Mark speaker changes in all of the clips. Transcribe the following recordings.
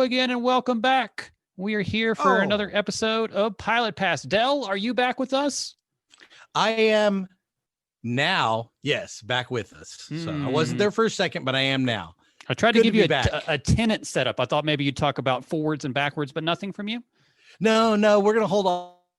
Speaker 1: again and welcome back. We are here for another episode of Pilot Pass. Del, are you back with us?
Speaker 2: I am now, yes, back with us. So I wasn't there for a second, but I am now.
Speaker 1: I tried to give you a tenant setup. I thought maybe you'd talk about forwards and backwards, but nothing from you?
Speaker 2: No, we're going to hold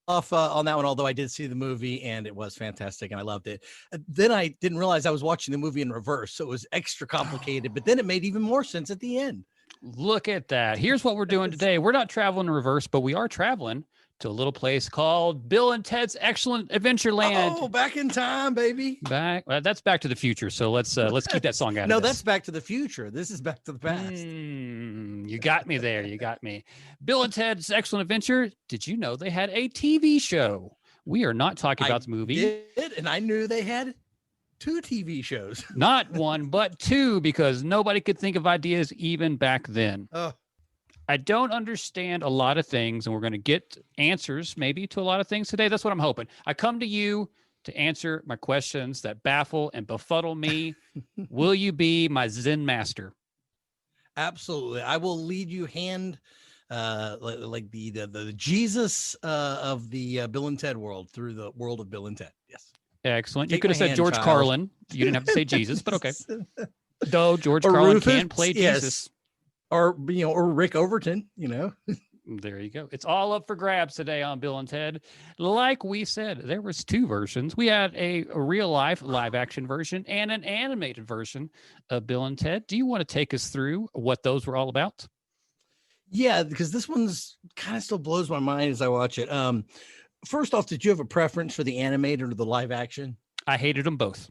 Speaker 2: off on that one, although I did see the movie and it was fantastic and I loved it. Then I didn't realize I was watching the movie in reverse, so it was extra complicated, but then it made even more sense at the end.
Speaker 1: Look at that. Here's what we're doing today. We're not traveling in reverse, but we are traveling to a little place called Bill and Ted's Excellent Adventureland.
Speaker 2: Oh, back in time, baby.
Speaker 1: That's Back to the Future. So let's keep that song out.
Speaker 2: No,
Speaker 1: of this.
Speaker 2: That's Back to the Future. This is Back to the Past.
Speaker 1: You got me there. You got me. Bill and Ted's Excellent Adventure. Did you know they had a TV show? We are not talking about the movie.
Speaker 2: And I knew they had 2 TV shows.
Speaker 1: Not one, but 2, because nobody could think of ideas even back then. I don't understand a lot of things, and we're going to get answers maybe to a lot of things today. That's what I'm hoping. I come to you to answer my questions that baffle and befuddle me. Will you be my Zen master?
Speaker 2: Absolutely. I will lead you hand like the Jesus of the Bill and Ted world through the world of Bill and Ted. Yes.
Speaker 1: Excellent. You could have said George Carlin. You didn't have to say Jesus, but okay. Though George Carlin can play Jesus.
Speaker 2: Or Rick Overton,
Speaker 1: There you go. It's all up for grabs today on Bill and Ted. Like we said, there was 2 versions. We had a real life live action version and an animated version of Bill and Ted. Do you want to take us through what those were all about?
Speaker 2: Yeah, because this one's kind of still blows my mind as I watch it. First off, did you have a preference for the animated or the live action?
Speaker 1: I hated them both.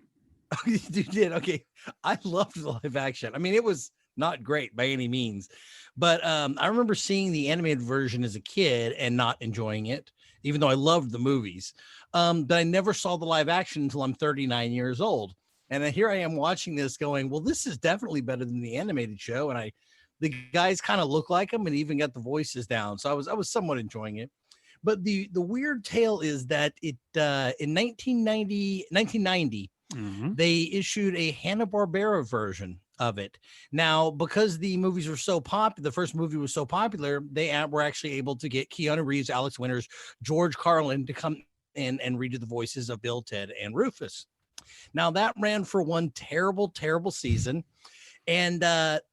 Speaker 2: You did? Okay. I loved the live action. I mean, it was not great by any means, but I remember seeing the animated version as a kid and not enjoying it, even though I loved the movies. But I never saw the live action until I'm 39 years old. And then here I am watching this going, well, this is definitely better than the animated show. And the guys kind of look like them and even got the voices down. So I was somewhat enjoying it. But the weird tale is that it in 1990, they issued a Hanna-Barbera version of it. Now, because the movies were so popular, the first movie was so popular, they were actually able to get Keanu Reeves, Alex Winters, George Carlin to come in and redo the voices of Bill, Ted, and Rufus. Now, that ran for one terrible, terrible season. And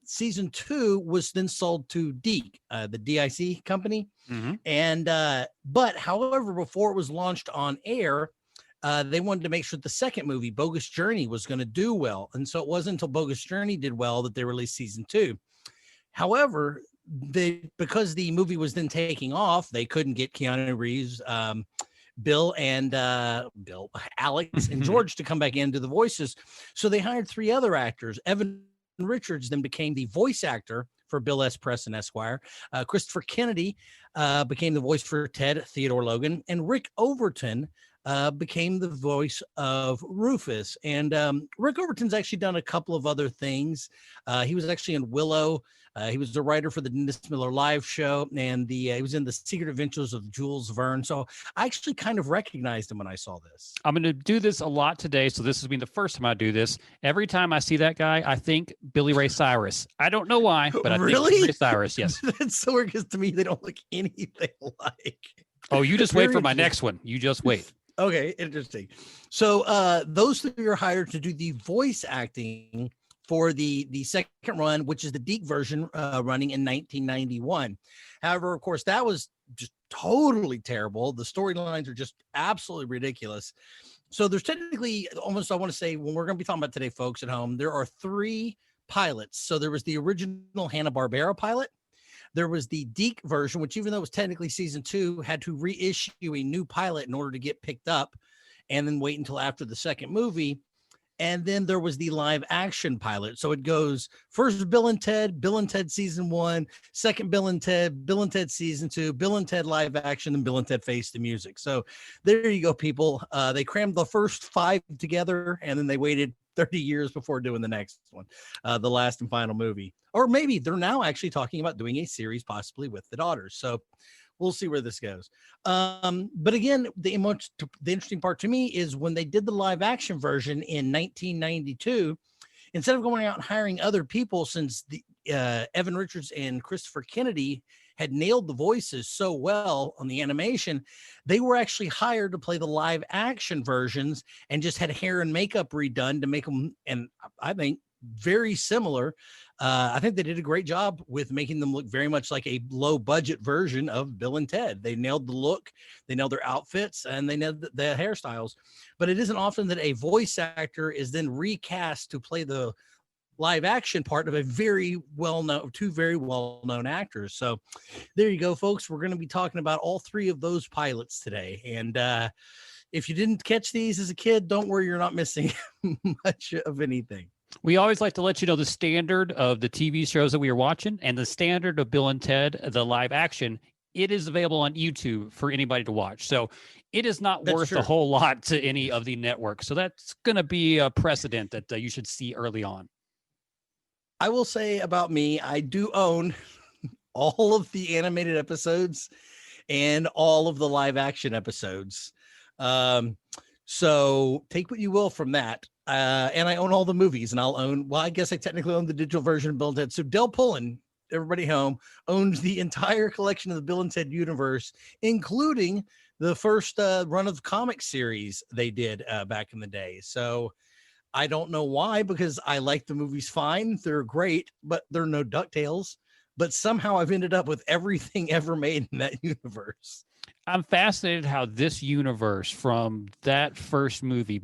Speaker 2: season 2 was then sold to DIC, the DIC company. And but however, before it was launched on air, they wanted to make sure the second movie, Bogus Journey, was going to do well. And so it wasn't until Bogus Journey did well that they released season 2. However, because the movie was then taking off, they couldn't get Keanu Reeves, Bill, Alex, and George to come back into the voices. So they hired 3 other actors. Evan Richards then became the voice actor for Bill S. Preston Esquire. Christopher Kennedy became the voice for Ted, Theodore Logan, and Rick Overton became the voice of Rufus. And Rick Overton's actually done a couple of other things. He was actually in Willow. He was the writer for the Dennis Miller Live show, and he was in The Secret Adventures of Jules Verne. So I actually kind of recognized him when I saw this.
Speaker 1: I'm going to do this a lot today, so this has been the first time I do this. Every time I see that guy, I think Billy Ray Cyrus. I don't know why, but I think Billy Ray Cyrus, yes.
Speaker 2: That's so weird because to me, they don't look anything alike.
Speaker 1: Oh, you just wait for my next one. You just wait.
Speaker 2: Okay, interesting. So those 3 are hired to do the voice acting for the second run, which is the DIC version running in 1991. However, of course, that was just totally terrible. The storylines are just absolutely ridiculous. So there's technically almost, I want to say, when we're going to be talking about today, folks at home, there are 3 pilots. So there was the original Hanna-Barbera pilot. There was the DIC version, which even though it was technically season 2, had to reissue a new pilot in order to get picked up and then wait until after the second movie. And then there was the live action pilot. So it goes first Bill and Ted season 1, second Bill and Ted season 2, Bill and Ted live action, and Bill and Ted Face the Music. So there you go, people. They crammed the first 5 together and then they waited 30 years before doing the next one, the last and final movie. Or maybe they're now actually talking about doing a series possibly with the daughters. So we'll see where this goes. But again, the interesting part to me is when they did the live action version in 1992, instead of going out and hiring other people, since the Evan Richards and Christopher Kennedy had nailed the voices so well on the animation, they were actually hired to play the live action versions and just had hair and makeup redone to make them, and I think, very similar. I think they did a great job with making them look very much like a low budget version of Bill and Ted. They nailed the look, they nailed their outfits, and they nailed the hairstyles. But it isn't often that a voice actor is then recast to play the live action part of a two very well-known actors. So there you go, folks. We're going to be talking about all three of those pilots today. And if you didn't catch these as a kid, don't worry, you're not missing much of anything.
Speaker 1: We always like to let you know the standard of the TV shows that we are watching and the standard of Bill and Ted, the live action. It is available on YouTube for anybody to watch. So it is not worth a whole lot to any of the networks. So that's going to be a precedent that you should see early on.
Speaker 2: I will say about me, I do own all of the animated episodes and all of the live action episodes. So take what you will from that. And I own all the movies, and I guess I technically own the digital version of Bill and Ted. So Del Pullen, everybody home, owns the entire collection of the Bill and Ted universe, including the first run of the comic series they did back in the day. So I don't know why, because I like the movies fine. They're great, but they're no DuckTales. But somehow I've ended up with everything ever made in that universe.
Speaker 1: I'm fascinated how this universe from that first movie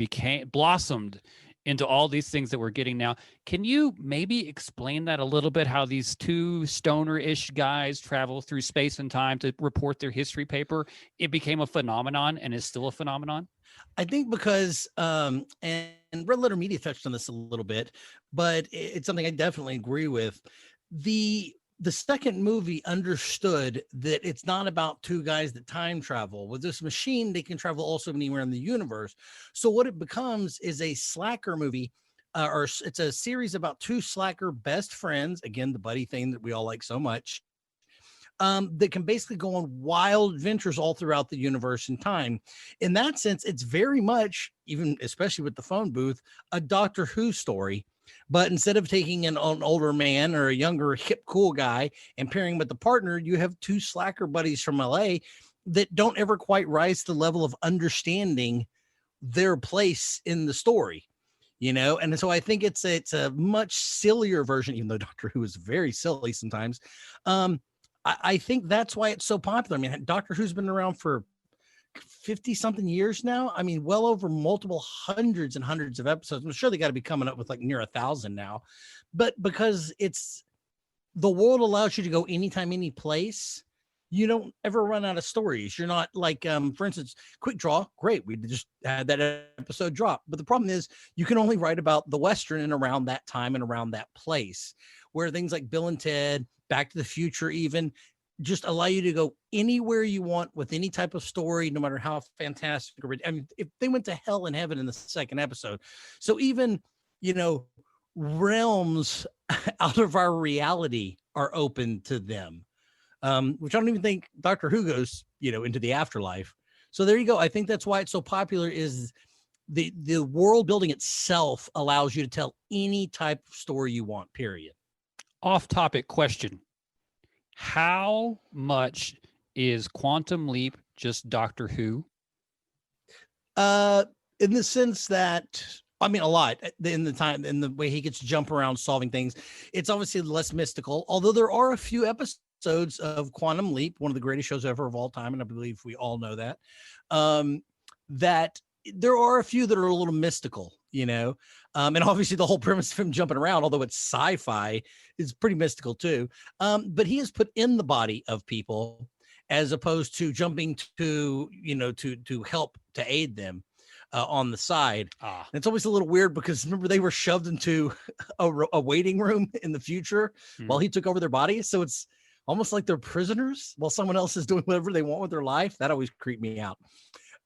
Speaker 1: blossomed into all these things that we're getting now. Can you maybe explain that a little bit, how these two stoner-ish guys travel through space and time to report their history paper? It became a phenomenon and is still a phenomenon?
Speaker 2: I think because, and Red Letter Media touched on this a little bit, but it's something I definitely agree with. The second movie understood that it's not about two guys that time travel. With this machine, they can travel also anywhere in the universe. So what it becomes is a slacker movie, or it's a series about two slacker best friends. Again, the buddy thing that we all like so much. That can basically go on wild adventures all throughout the universe and time. In that sense, it's very much, even especially with the phone booth, a Doctor Who story. But instead of taking an older man or a younger, hip, cool guy and pairing him with the partner, you have two slacker buddies from LA that don't ever quite rise to the level of understanding their place in the story, you know? And so I think it's a much sillier version, even though Doctor Who is very silly sometimes. I think that's why it's so popular. I mean, Doctor Who's been around for 50 something years now. I mean, well over multiple hundreds and hundreds of episodes. I'm sure they got to be coming up with like near 1,000 now, but because the world allows you to go anytime, any place, you don't ever run out of stories. You're not like, for instance, Quick Draw. Great. We just had that episode drop. But the problem is you can only write about the Western and around that time and around that place, where things like Bill and Ted, Back to the Future, even just allow you to go anywhere you want with any type of story, no matter how fantastic. I mean, if they went to hell and heaven in the second episode. So even, you know, realms out of our reality are open to them, which I don't even think Doctor Who goes, you know, into the afterlife. So there you go. I think that's why it's so popular, is the world building itself allows you to tell any type of story you want, period.
Speaker 1: Off-topic question. How much is Quantum Leap just Doctor Who?
Speaker 2: In the sense that, I mean, a lot in the way he gets to jump around solving things. It's obviously less mystical, although there are a few episodes of Quantum Leap, one of the greatest shows ever of all time, and I believe we all know that, that there are a few that are a little mystical, you know, and obviously the whole premise of him jumping around, although it's sci-fi, is pretty mystical too. But he is put in the body of people as opposed to jumping to, you know, to help, to aid them on the side. And it's always a little weird because remember they were shoved into a waiting room in the future while he took over their bodies. So it's almost like they're prisoners while someone else is doing whatever they want with their life. That always creeped me out.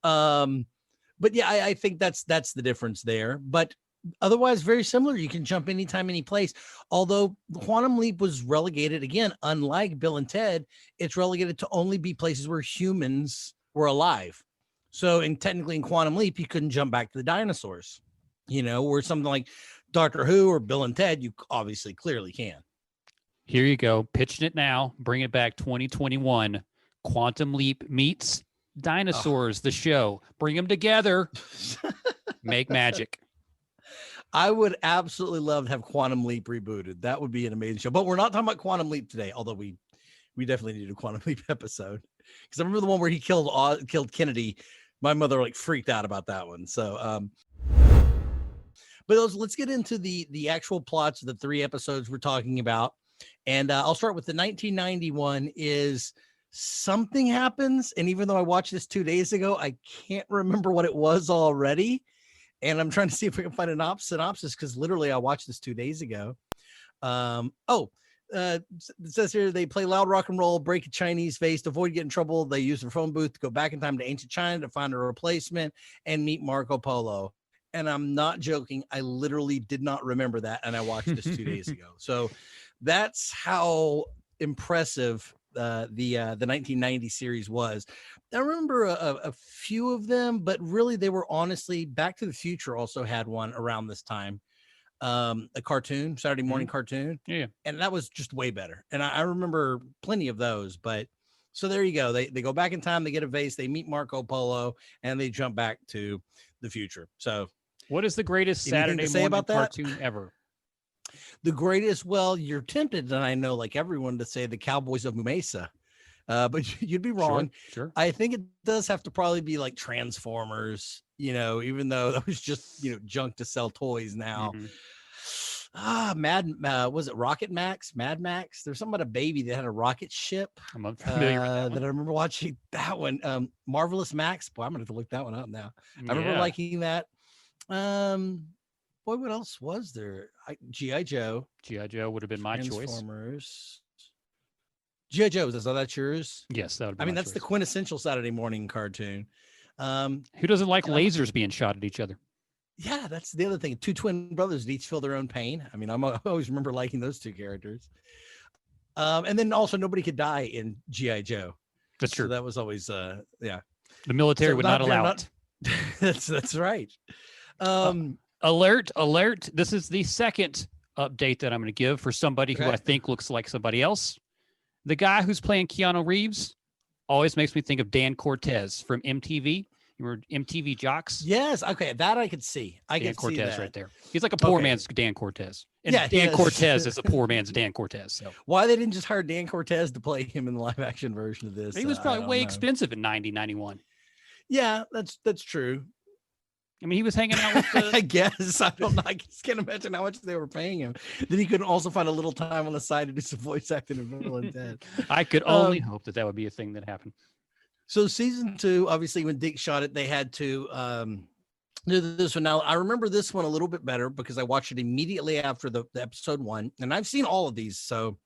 Speaker 2: But yeah, I think that's the difference there. But otherwise, very similar. You can jump anytime, any place. Although Quantum Leap was relegated, again, unlike Bill and Ted, it's relegated to only be places where humans were alive. So technically in Quantum Leap, you couldn't jump back to the dinosaurs, you know, or something like Doctor Who or Bill and Ted, you obviously clearly can.
Speaker 1: Here you go. Pitching it now. Bring it back 2021. Quantum Leap meets Dinosaurs, the show. Bring them together. Make magic.
Speaker 2: I would absolutely love to have Quantum Leap rebooted. That would be an amazing show. But we're not talking about Quantum Leap today, although we definitely need a Quantum Leap episode. Because I remember the one where he killed Kennedy. My mother like freaked out about that one. So but let's get into the actual plots of the 3 episodes we're talking about. And I'll start with the 1991 is something happens. And even though I watched this 2 days ago, I can't remember what it was already. And I'm trying to see if we can find a synopsis because literally I watched this 2 days ago. It says here they play loud rock and roll, break a Chinese vase to avoid getting in trouble. They use their phone booth to go back in time to ancient China to find a replacement and meet Marco Polo. And I'm not joking. I literally did not remember that. And I watched this 2 days ago. So that's how impressive the 1990 series was. I remember a few of them, but really they were honestly Back to the Future also had one around this time. A cartoon, Saturday morning cartoon.
Speaker 1: Yeah.
Speaker 2: And that was just way better. And I remember plenty of those, but so there you go. They go back in time, they get a vase, they meet Marco Polo, and they jump back to the future. So
Speaker 1: what is the greatest Saturday morning cartoon ever?
Speaker 2: The greatest, well, you're tempted, and I know like everyone to say the Cowboys of Mesa. But you'd be wrong.
Speaker 1: Sure.
Speaker 2: I think it does have to probably be like Transformers, even though that was just, junk to sell toys now. Was it Rocket Max? Mad Max? There's something about a baby that had a rocket ship.
Speaker 1: I'm familiar with
Speaker 2: that I remember watching that one. Marvelous Max. Boy, I'm gonna have to look that one up now. I remember liking that. Boy, what else was there? G.I. Joe.
Speaker 1: G.I. Joe would have been my choice.
Speaker 2: Transformers. G.I. Joe, is that yours?
Speaker 1: Yes, that would be
Speaker 2: that's the quintessential Saturday morning cartoon.
Speaker 1: Who doesn't like lasers being shot at each other?
Speaker 2: Yeah, that's the other thing. 2 twin brothers that each feel their own pain. I mean, I always remember liking those 2 characters. And then also nobody could die in G.I. Joe.
Speaker 1: That's true.
Speaker 2: So that was always, The
Speaker 1: military would not allow it.
Speaker 2: That's right.
Speaker 1: Alert. This is the second update that I'm going to give for somebody who I think looks like somebody else. The guy who's playing Keanu Reeves always makes me think of Dan Cortez from MTV. You were MTV Jocks.
Speaker 2: Yes. Okay. That I could see. Dan
Speaker 1: Cortez
Speaker 2: see that.
Speaker 1: right there. He's like a poor man's Dan Cortez. And
Speaker 2: yeah,
Speaker 1: Dan Cortez is a poor man's Dan Cortez. So
Speaker 2: why they didn't just hire Dan Cortez to play him in the live action version of this?
Speaker 1: He was probably way expensive in 91.
Speaker 2: Yeah, that's true.
Speaker 1: I mean, he was hanging out with the...
Speaker 2: I guess. I don't know. I just can't imagine how much they were paying him. Then he couldn't also find a little time on the side to do some voice acting in Bill and Ted.
Speaker 1: I could only hope that would be a thing that happened.
Speaker 2: So season 2, obviously when Dick shot it, they had to do this one. Now, I remember this one a little bit better because I watched it immediately after the episode 1. And I've seen all of these, so...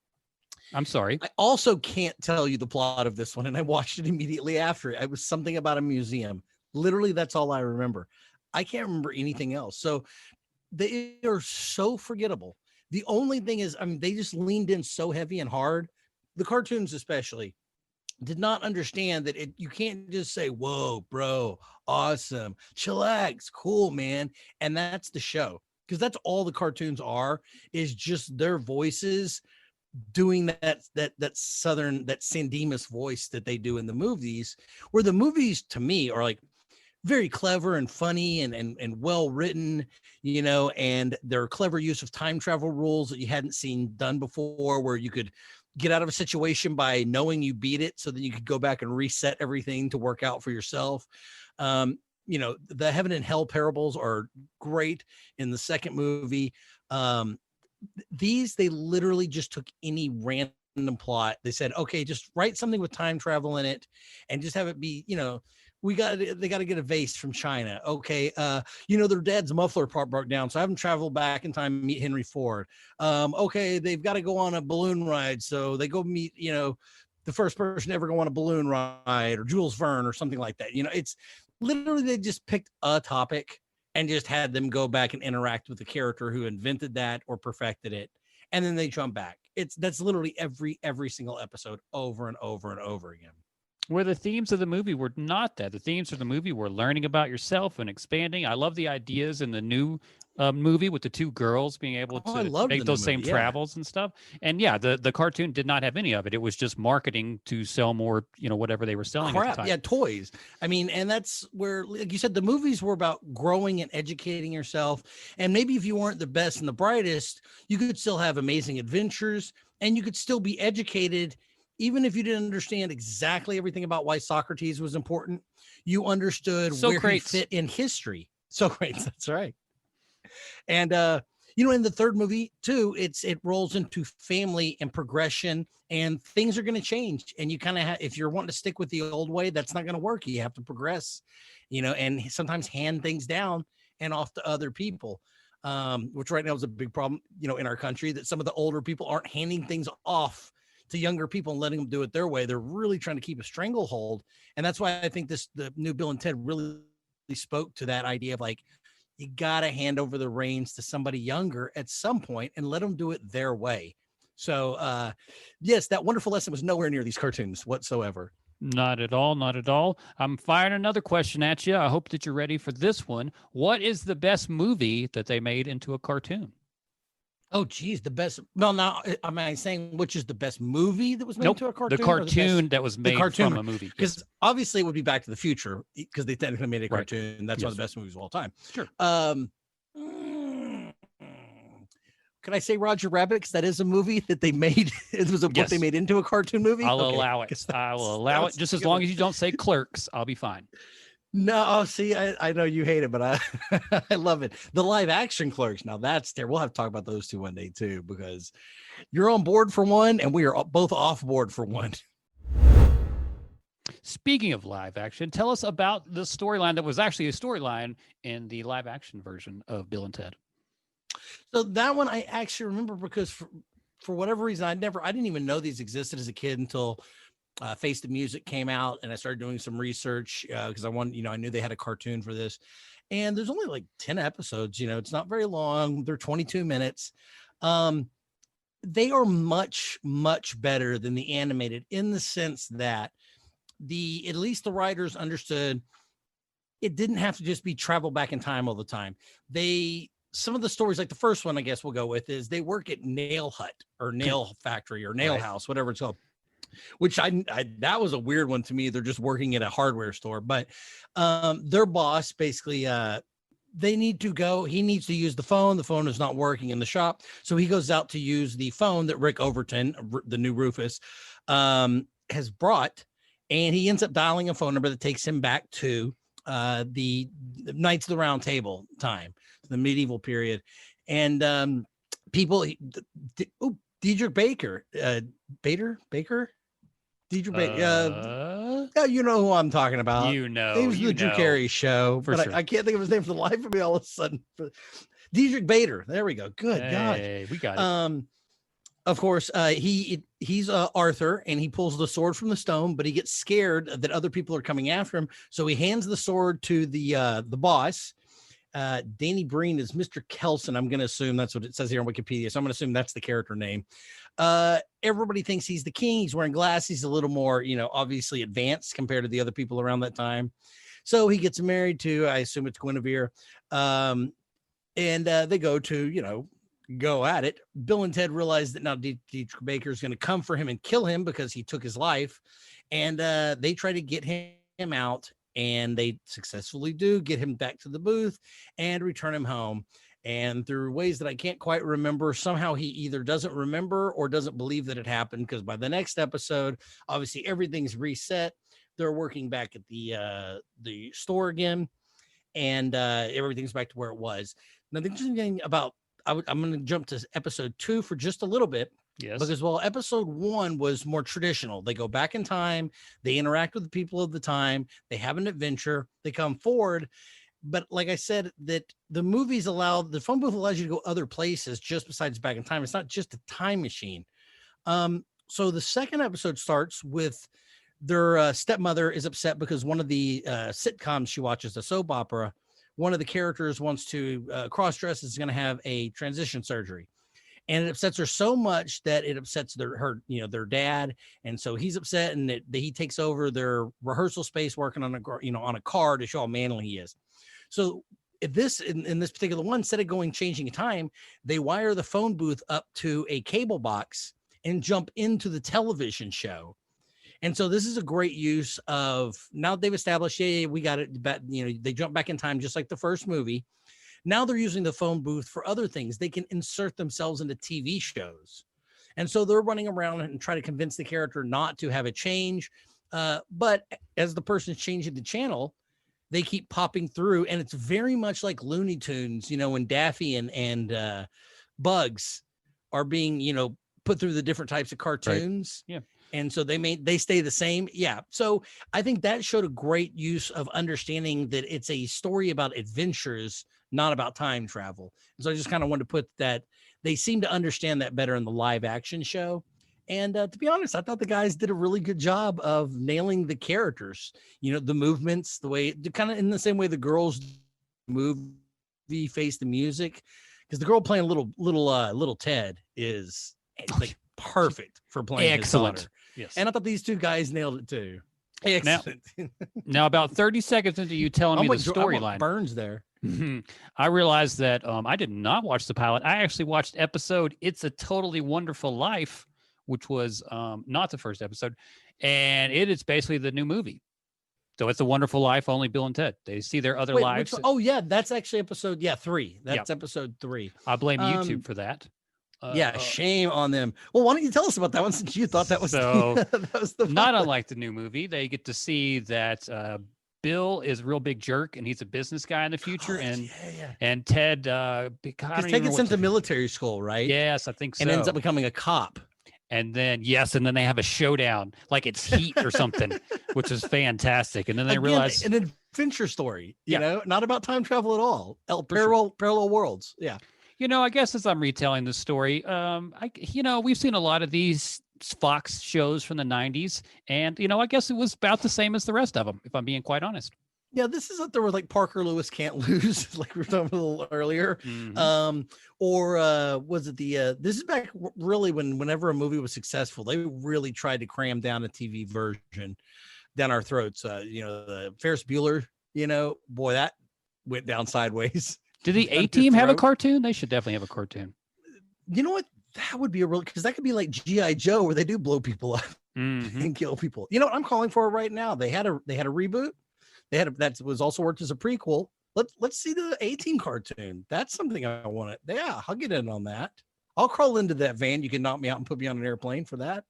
Speaker 1: I'm sorry.
Speaker 2: I also can't tell you the plot of this one, and I watched it immediately after. It was something about a museum. Literally, that's all I remember. I can't remember anything else. So they are so forgettable. The only thing is, they just leaned in so heavy and hard. The cartoons especially did not understand that you can't just say, whoa, bro, awesome, chillax, cool, man. And that's the show. Because that's all the cartoons are, is just their voices doing that Southern, that San Dimas voice that they do in the movies, where the movies to me are like, very clever and funny and well written, and their clever use of time travel rules that you hadn't seen done before, where you could get out of a situation by knowing you beat it so that you could go back and reset everything to work out for yourself. The Heaven and Hell parables are great in the second movie. They literally just took any random plot. They said, okay, just write something with time travel in it and just have it be, they got to get a vase from China. Okay. Their dad's muffler part broke down, so I have them travel back in time and meet Henry Ford. Okay. They've got to go on a balloon ride. So they go meet, the first person to ever go on a balloon ride, or Jules Verne or something like that. It's literally, they just picked a topic and just had them go back and interact with the character who invented that or perfected it. And then they jump back. That's literally every single episode over and over and over again.
Speaker 1: Where the themes of the movie were not that. The themes of the movie were learning about yourself and expanding. I love the ideas in the new movie with the two girls being able
Speaker 2: I
Speaker 1: to
Speaker 2: loved
Speaker 1: make
Speaker 2: the
Speaker 1: those
Speaker 2: new
Speaker 1: same
Speaker 2: movie, yeah.
Speaker 1: travels and stuff. And yeah, the cartoon did not have any of it. It was just marketing to sell more, whatever they were selling at the
Speaker 2: Crap,
Speaker 1: time.
Speaker 2: yeah, toys. I mean, and that's where, like you said, the movies were about growing and educating yourself. And maybe if you weren't the best and the brightest, you could still have amazing adventures and you could still be educated. Even if you didn't understand exactly everything about why Socrates was important, you understood where he
Speaker 1: Socrates.
Speaker 2: fit in history. Socrates, that's right. And in the third movie too, it rolls into family and progression, and things are going to change. And you kind of if you're wanting to stick with the old way, that's not going to work. You have to progress, and sometimes hand things down and off to other people. Which right now is a big problem, in our country, that some of the older people aren't handing things off to younger people and letting them do it their way. They're really trying to keep a stranglehold. And that's why I think the new Bill and Ted really spoke to that idea of like, you got to hand over the reins to somebody younger at some point and let them do it their way. So, yes, that wonderful lesson was nowhere near these cartoons whatsoever.
Speaker 1: Not at all. Not at all. I'm firing another question at you. I hope that you're ready for this one. What is the best movie that they made into a cartoon?
Speaker 2: Oh, geez, the best. Well, now, am I saying which is the best movie that was made into a cartoon?
Speaker 1: The cartoon that was made from a movie.
Speaker 2: Because obviously it would be Back to the Future because they technically made a cartoon. Right. That's one of the best movies of all time.
Speaker 1: Sure.
Speaker 2: Can I say Roger Rabbit? Because that is a movie that they made. It was a book they made into a cartoon movie.
Speaker 1: I'll allow it. I will allow it. Just as long as you don't say Clerks, I'll be fine.
Speaker 2: No, see, I know you hate it, but I love it. The live action Clerks. Now that's there. We'll have to talk about those two one day too, because you're on board for one and we are both off board for one.
Speaker 1: Speaking of live action, tell us about the storyline that was actually a storyline in the live action version of Bill and Ted.
Speaker 2: So that one I actually remember because for whatever reason, I didn't even know these existed as a kid until Face the Music came out, and I started doing some research because I knew they had a cartoon for this, and there's only like 10 episodes. It's not very long. They're 22 minutes. They are much, much better than the animated in the sense that at least the writers understood it didn't have to just be travel back in time all the time. Some of the stories, like the first one, I guess we'll go with, is they work at Nail Hut or Nail Factory or Nail House, whatever it's called. Which that was a weird one to me. They're just working at a hardware store, but their boss basically he needs to use the phone. The phone is not working in the shop, so he goes out to use the phone that Rick Overton, the new Rufus, has brought, and he ends up dialing a phone number that takes him back to the Knights of the Round Table time, the medieval period, and people. Diedrich Baker, Baker. Diedrich Baker. You know who I'm talking about.
Speaker 1: He
Speaker 2: was the Drew Carey show, but sure. I can't think of his name for the life of me all of a sudden. Diedrich Bader. There we go. Good God.
Speaker 1: We got it.
Speaker 2: Of course, he's Arthur, and he pulls the sword from the stone, but he gets scared that other people are coming after him. So he hands the sword to the boss. Danny Breen is Mr. Kelson. I'm going to assume that's what it says here on Wikipedia. So I'm going to assume that's the character name. Everybody thinks he's the king. He's wearing glasses. He's a little more, obviously advanced compared to the other people around that time. So he gets married to, I assume it's Guinevere. And they go to, go at it. Bill and Ted realize that now Diedrich Baker is going to come for him and kill him because he took his life. And they try to get him out. And they successfully do get him back to the booth and return him home. And through ways that I can't quite remember, somehow he either doesn't remember or doesn't believe that it happened, because by the next episode, obviously everything's reset. They're working back at the store again, and everything's back to where it was. Now, the interesting thing about I'm going to jump to episode 2 for just a little bit.
Speaker 1: Yes.
Speaker 2: Because episode 1 was more traditional. They go back in time, they interact with the people of the time, they have an adventure, they come forward. But like I said, that the movies the phone booth allows you to go other places just besides back in time. It's not just a time machine. So the second episode starts with their stepmother is upset because one of the sitcoms she watches, the soap opera, one of the characters wants to cross-dress, is going to have a transition surgery. And it upsets her so much that it upsets their dad. And so he's upset, and he takes over their rehearsal space, working on a car to show how manly he is. So in this particular one, instead of changing time, they wire the phone booth up to a cable box and jump into the television show. And so this is a great use of, now they've established, yeah, we got it. But, they jump back in time just like the first movie. Now they're using the phone booth for other things. They can insert themselves into TV shows. And so they're running around and try to convince the character not to have a change. But as the person's changing the channel, they keep popping through. And it's very much like Looney Tunes, when Daffy and Bugs are being, put through the different types of cartoons.
Speaker 1: Right. Yeah.
Speaker 2: And so they stay the same. Yeah. So I think that showed a great use of understanding that it's a story about adventures, not about time travel. So I just kind of wanted to put that. They seem to understand that better in the live action show. And to be honest, I thought the guys did a really good job of nailing the characters, the movements, the way, kind of in the same way the girls movie face the music, because the girl playing little Ted is like perfect for playing
Speaker 1: excellent.
Speaker 2: His daughter.
Speaker 1: Yes.
Speaker 2: And I thought these two guys nailed it too. Excellent.
Speaker 1: Now about 30 seconds into you telling me the storyline,
Speaker 2: Burns there.
Speaker 1: I realized that I did not watch the pilot. I actually watched episode "It's a Totally Wonderful Life," which was not the first episode, and it is basically the new movie. So it's a Wonderful Life, only Bill and Ted. They see their other lives.
Speaker 2: Oh yeah, that's actually episode 3. That's episode 3.
Speaker 1: I blame YouTube for that.
Speaker 2: Shame on them. Well, why don't you tell us about that one, since you thought that was
Speaker 1: so
Speaker 2: that was the
Speaker 1: not unlike the new movie. They get to see that Bill is a real big jerk and he's a business guy in the future, and Ted
Speaker 2: because Ted gets into military school, right?
Speaker 1: Yes, I think so.
Speaker 2: And ends up becoming a cop.
Speaker 1: And then they have a showdown like it's Heat or something, which is fantastic. And then they realize
Speaker 2: an adventure story, not about time travel at all. Parallel worlds. Yeah.
Speaker 1: I guess as I'm retelling this story, we've seen a lot of these Fox shows from the 90s, and I guess it was about the same as the rest of them, if I'm being quite honest.
Speaker 2: Yeah, this is up there with like Parker Lewis Can't Lose, like we were talking about a little earlier. Mm-hmm. Or was it this is back really whenever a movie was successful, they really tried to cram down a TV version down our throats. The Ferris Bueller, boy, that went down sideways.
Speaker 1: Did the A-Team have a cartoon? They should definitely have a cartoon.
Speaker 2: You know what? That would be because that could be like G.I. Joe, where they do blow people up and kill people. You know what I'm calling for right now? They had a reboot. That was also worked as a prequel. Let's see the A-Team cartoon. That's something I want it. Yeah, I'll get in on that. I'll crawl into that van. You can knock me out and put me on an airplane for that.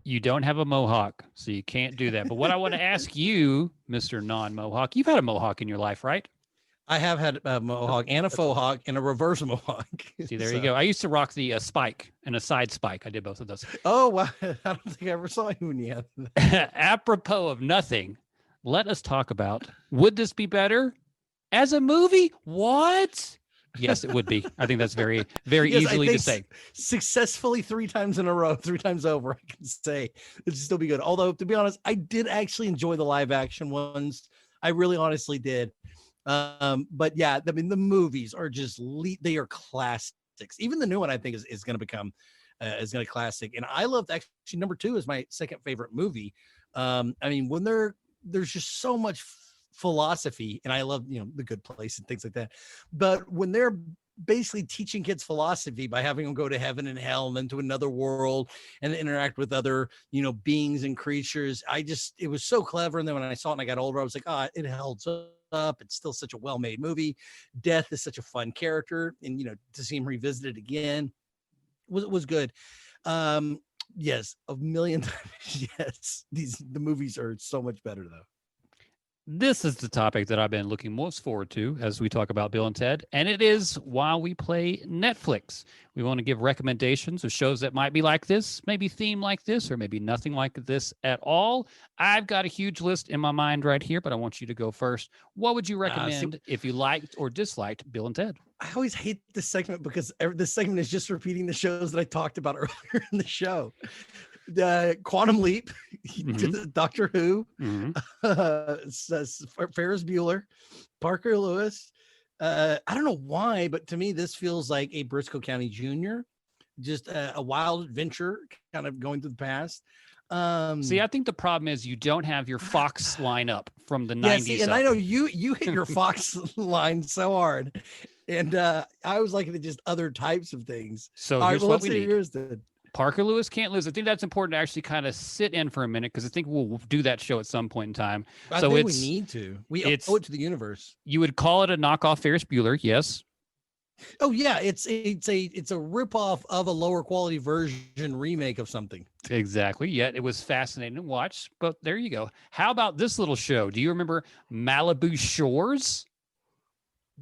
Speaker 1: You don't have a mohawk, so you can't do that. But what I want to ask you, Mr. Non-Mohawk, you've had a mohawk in your life, right?
Speaker 2: I have had a mohawk and a faux hawk and a reverse mohawk.
Speaker 1: See, there you go. I used to rock the spike and a side spike. I did both of those.
Speaker 2: Oh, wow. I don't think I ever saw you when you had
Speaker 1: that. Apropos of nothing, let us talk about, would this be better as a movie? What? Yes, it would be. I think that's very, very easily to say.
Speaker 2: Successfully 3 times in a row, 3 times over, I can say it'd still be good. Although, to be honest, I did actually enjoy the live action ones. I really honestly did. But yeah, I mean, the movies are just they are classics. Even the new one, I think, is going to become classic. And I loved, actually, number 2 is my second favorite movie. I mean, when there's just so much philosophy, and I love The Good Place and things like that. But when they're basically teaching kids philosophy by having them go to heaven and hell and then to another world and interact with other beings and creatures, it was so clever. And then when I saw it and I got older, I was like, it held up. It's still such a well-made movie. Death is such a fun character, and to see him revisited again was good. Yes, a million times yes. The movies are so much better though.
Speaker 1: This is the topic that I've been looking most forward to as we talk about Bill and Ted, and it is while we play Netflix. We want to give recommendations of shows that might be like this, maybe themed like this, or maybe nothing like this at all. I've got a huge list in my mind right here, but I want you to go first. What would you recommend if you liked or disliked Bill and Ted?
Speaker 2: I always hate this segment because this segment is just repeating the shows that I talked about earlier in the show. Quantum Leap, Doctor Who, Ferris Bueller, Parker Lewis. I don't know why, but to me, this feels like a Briscoe County Jr., just a wild adventure kind of going through the past.
Speaker 1: See, I think the problem is you don't have your Fox lineup from the
Speaker 2: Yeah,
Speaker 1: 90s.
Speaker 2: see, and I know you hit your Fox line so hard, and I was liking just other types of things.
Speaker 1: So
Speaker 2: All right,
Speaker 1: here's
Speaker 2: well,
Speaker 1: what
Speaker 2: let's
Speaker 1: we
Speaker 2: see
Speaker 1: need.
Speaker 2: yours then.
Speaker 1: Parker Lewis Can't Lose. I think that's important to actually kind of sit in for a minute because I think we'll do that show at some point in time.
Speaker 2: I
Speaker 1: So
Speaker 2: think we need to. We owe it to the universe.
Speaker 1: You would call it a knockoff Ferris Bueller, yes?
Speaker 2: Oh yeah, it's a ripoff of a lower quality version remake of something.
Speaker 1: Exactly. Yet it was fascinating to watch. But there you go. How about this little show? Do you remember Malibu Shores?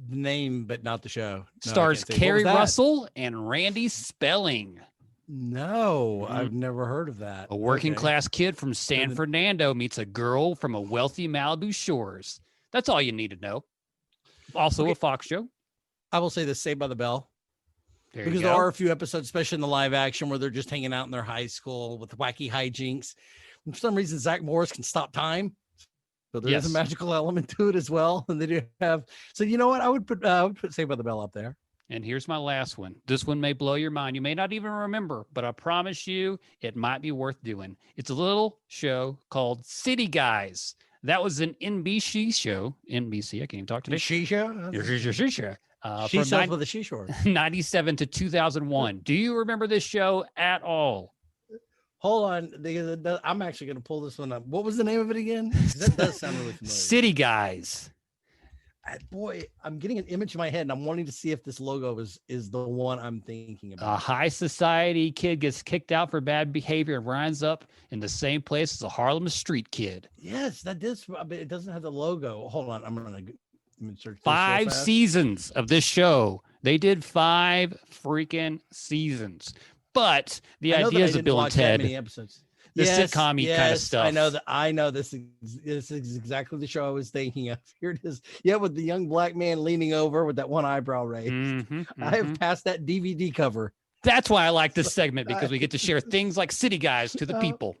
Speaker 2: The name, but not the show. No,
Speaker 1: Stars Kerry Russell and Randy Spelling.
Speaker 2: No, I've never heard of that.
Speaker 1: A working class kid from San Fernando meets a girl from a wealthy Malibu Shores. That's all you need to know. Also a Fox show.
Speaker 2: I will say this, Saved by the Bell.
Speaker 1: There
Speaker 2: are a few episodes, especially in the live action, where they're just hanging out in their high school with wacky hijinks. And for some reason, Zach Morris can stop time. So there is a magical element to it as well. And they do have, so you know what? I would put Saved by the Bell up there.
Speaker 1: And here's my last one. This one may blow your mind. You may not even remember, but I promise you it might be worth doing. It's a little show called City Guys. That was an NBC show. NBC, I can't even talk today.
Speaker 2: She show?
Speaker 1: She show.
Speaker 2: She sells with a she-shore.
Speaker 1: 97 to 2001. Do you remember this show at all?
Speaker 2: Hold on. I'm actually going to pull this one up. What was the name of it again? That does sound really familiar.
Speaker 1: City Guys.
Speaker 2: Boy, I'm getting an image in my head and I'm wanting to see if this logo is the one I'm thinking about.
Speaker 1: A high society kid gets kicked out for bad behavior and winds up in the same place as a Harlem street kid.
Speaker 2: Yes, that does. But it doesn't have the logo. Hold on. I'm going to search
Speaker 1: 5 seasons of this show. They did 5 freaking seasons. But the ideas of Bill and Ted,
Speaker 2: many episodes.
Speaker 1: The sitcom-y kind of stuff.
Speaker 2: I know this is exactly the show I was thinking of. Here it is. Yeah, with the young black man leaning over with that one eyebrow raised. I have passed that DVD cover.
Speaker 1: That's why I like this segment, because we get to share things like City Guys to the people.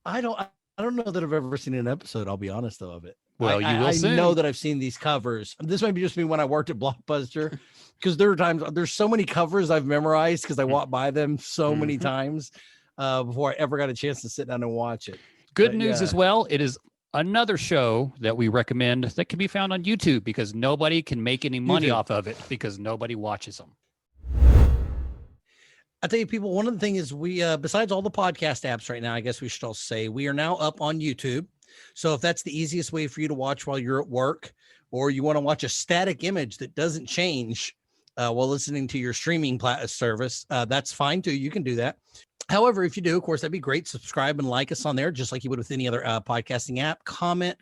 Speaker 2: I don't know that I've ever seen an episode, I'll be honest though, of it.
Speaker 1: Well, you will soon.
Speaker 2: I know that I've seen these covers. This might be just me when I worked at Blockbuster, because there are times, there's so many covers I've memorized because I walked by them so many times before I ever got a chance to sit down and watch it.
Speaker 1: Good news as well. It is another show that we recommend that can be found on YouTube, because nobody can make any money off of it because nobody watches them.
Speaker 2: I tell you, people, one of the things is we, besides all the podcast apps right now, I guess we should all say we are now up on YouTube. So if that's the easiest way for you to watch while you're at work, or you want to watch a static image that doesn't change while listening to your streaming service, that's fine too. You can do that. However, if you do, of course, that'd be great. Subscribe and like us on there, just like you would with any other podcasting app. Comment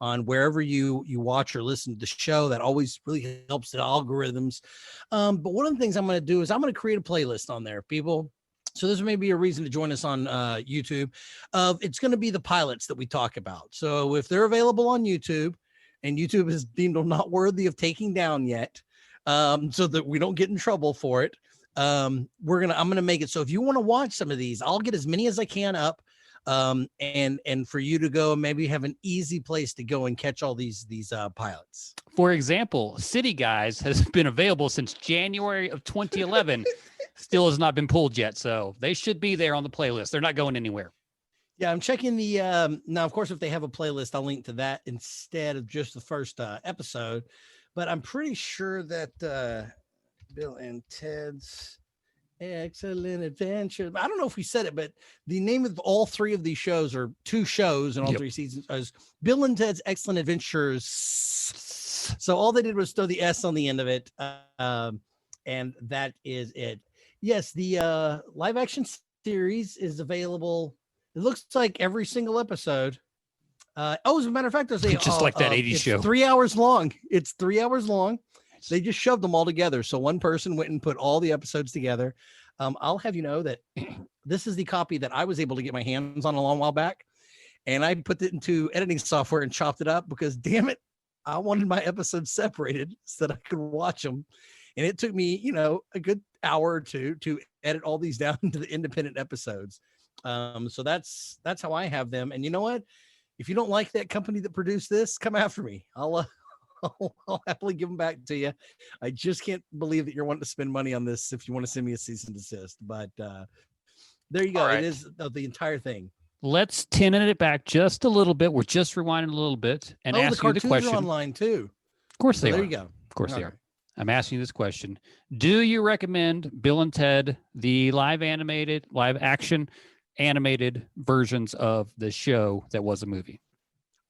Speaker 2: on wherever you watch or listen to the show. That always really helps the algorithms. But one of the things I'm going to do is I'm going to create a playlist on there, people. So this may be a reason to join us on YouTube. It's going to be the pilots that we talk about. So if they're available on YouTube, and YouTube is deemed not worthy of taking down yet, so that we don't get in trouble for it, I'm gonna make it so if you want to watch some of these, I'll get as many as I can up, and for you to go and maybe have an easy place to go and catch all these pilots.
Speaker 1: For example, City Guys has been available since January of 2011. Still has not been pulled yet, so they should be there on the playlist. They're not going anywhere.
Speaker 2: Yeah, I'm checking the now, of course, if they have a playlist, I'll link to that instead of just the first episode. But I'm pretty sure that Bill and Ted's Excellent Adventure. I don't know if we said it, but the name of all 3 of these shows, or 2 shows in all 3 seasons, is Bill and Ted's Excellent Adventures. So all they did was throw the S on the end of it, and that is it. Yes, the live action series is available. It looks like every single episode. As a matter of fact, there's
Speaker 1: just like that 80s show.
Speaker 2: 3 hours long. It's 3 hours long. They just shoved them all together. So one person went and put all the episodes together. I'll have you know that this is the copy that I was able to get my hands on a long while back. And I put it into editing software and chopped it up because, damn it, I wanted my episodes separated so that I could watch them. And it took me, a good hour or two to edit all these down into the independent episodes. So that's how I have them. And you know what? If you don't like that company that produced this, come after me. I'll happily give them back to you. I just can't believe that you're wanting to spend money on this if you want to send me a cease and desist. But there you go. Right. It is the entire thing.
Speaker 1: let's tin it back just a little bit. We're just rewinding a little bit and
Speaker 2: the
Speaker 1: ask you the
Speaker 2: cartoons
Speaker 1: question.
Speaker 2: are online too.
Speaker 1: Of course
Speaker 2: So
Speaker 1: they
Speaker 2: there
Speaker 1: are.
Speaker 2: you go.
Speaker 1: Of course they are. I'm asking you this question. Do you recommend Bill and Ted, the live action animated versions of the show that was a movie?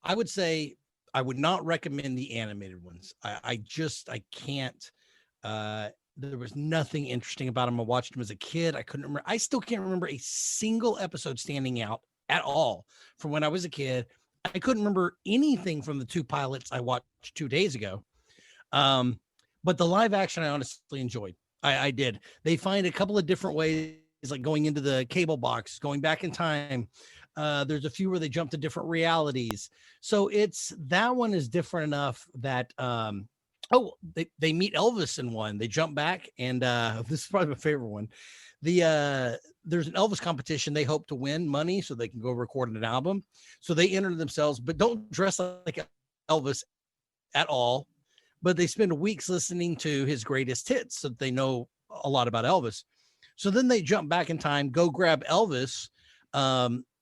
Speaker 2: I would say I would not recommend the animated ones. I can't. There was nothing interesting about them. I watched them as a kid. I couldn't remember. I still can't remember a single episode standing out at all from when I was a kid. I couldn't remember anything from the 2 pilots I watched 2 days ago. But the live action I honestly enjoyed. I did. They find a couple of different ways, like going into the cable box, going back in time. There's a few where they jump to different realities. So that one is different enough that they meet Elvis in one. They jump back, and this is probably my favorite one. There's an Elvis competition. They hope to win money so they can go record an album. So they enter themselves, but don't dress like Elvis at all. But they spend weeks listening to his greatest hits, so they know a lot about Elvis. So then they jump back in time, go grab Elvis,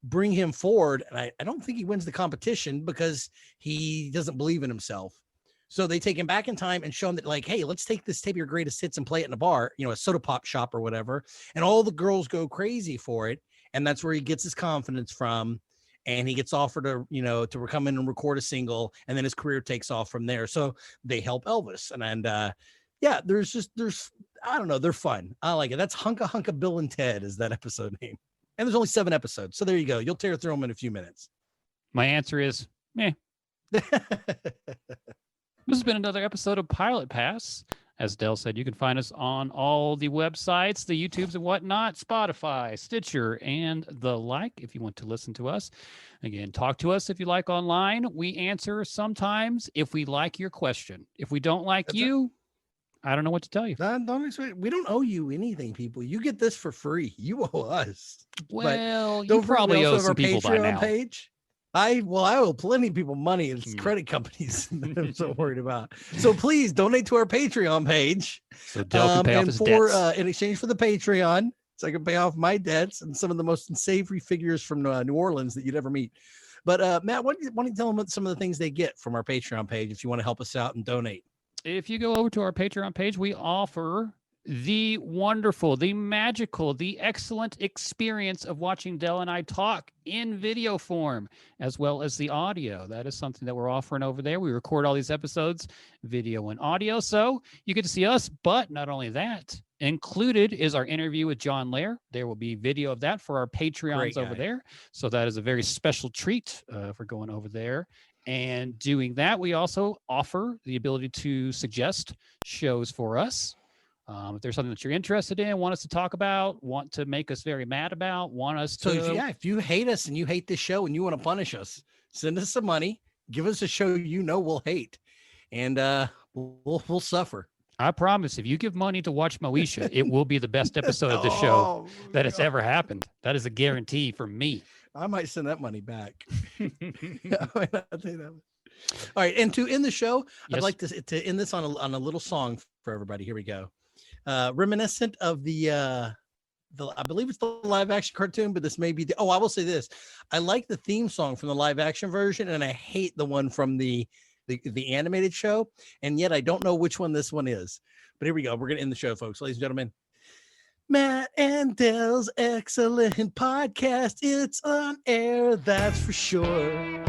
Speaker 2: bring him forward. And I don't think he wins the competition because he doesn't believe in himself. So they take him back in time and show him that, like, hey, let's take this tape of your greatest hits and play it in a bar, a soda pop shop or whatever. And all the girls go crazy for it. And that's where he gets his confidence from. And he gets offered to come in and record a single, and then his career takes off from there. So they help Elvis. And there's I don't know, they're fun. I like it. That's Hunka Hunka Bill and Ted is that episode name. And there's only 7 episodes. So there you go. You'll tear through them in a few minutes.
Speaker 1: My answer is, meh. This has been another episode of Pilot Pass. As Dell said, you can find us on all the websites, the YouTubes and whatnot, Spotify, Stitcher, and the like, if you want to listen to us. Again, talk to us if you like online. We answer sometimes if we like your question. If we don't like you, I don't know what to tell you.
Speaker 2: We don't owe you anything, people. You get this for free. You owe us.
Speaker 1: Well, you probably owe some people by now.
Speaker 2: Page. I owe plenty of people money. It's credit companies that I'm so worried about. So please donate to our Patreon page.
Speaker 1: So Dell can pay off his debts.
Speaker 2: In exchange for the Patreon, so I can pay off my debts and some of the most unsavory figures from New Orleans that you'd ever meet. But Matt, why don't you tell them some of the things they get from our Patreon page if you want to help us out and donate?
Speaker 1: If you go over to our Patreon page, we offer the wonderful, the magical, the excellent experience of watching Dell and I talk in video form, as well as the audio. That is something that we're offering over there. We record all these episodes, video and audio, so you get to see us. But not only that, included is our interview with John Lair. There will be video of that for our Patreons over there. So that is a very special treat for going over there. And doing that, we also offer the ability to suggest shows for us. If there's something that you're interested in, want us to talk about, want to make us very mad about, want us to...
Speaker 2: So if you hate us and you hate this show and you want to punish us, send us some money, give us a show we'll hate, and we'll suffer.
Speaker 1: I promise, if you give money to watch Moesha, it will be the best episode of the show that has ever happened. That is a guarantee from me.
Speaker 2: I might send that money back. All right, and to end the show, yes. I'd like to end this on a little song for everybody. Here we go. Reminiscent of the I believe it's the live action cartoon, but this may be I will say this. I like the theme song from the live action version, and I hate the one from the animated show, and yet I don't know which one this one is. But here we go. We're gonna end the show, folks. Ladies and gentlemen, Matt and Dell's excellent podcast. It's on air, that's for sure.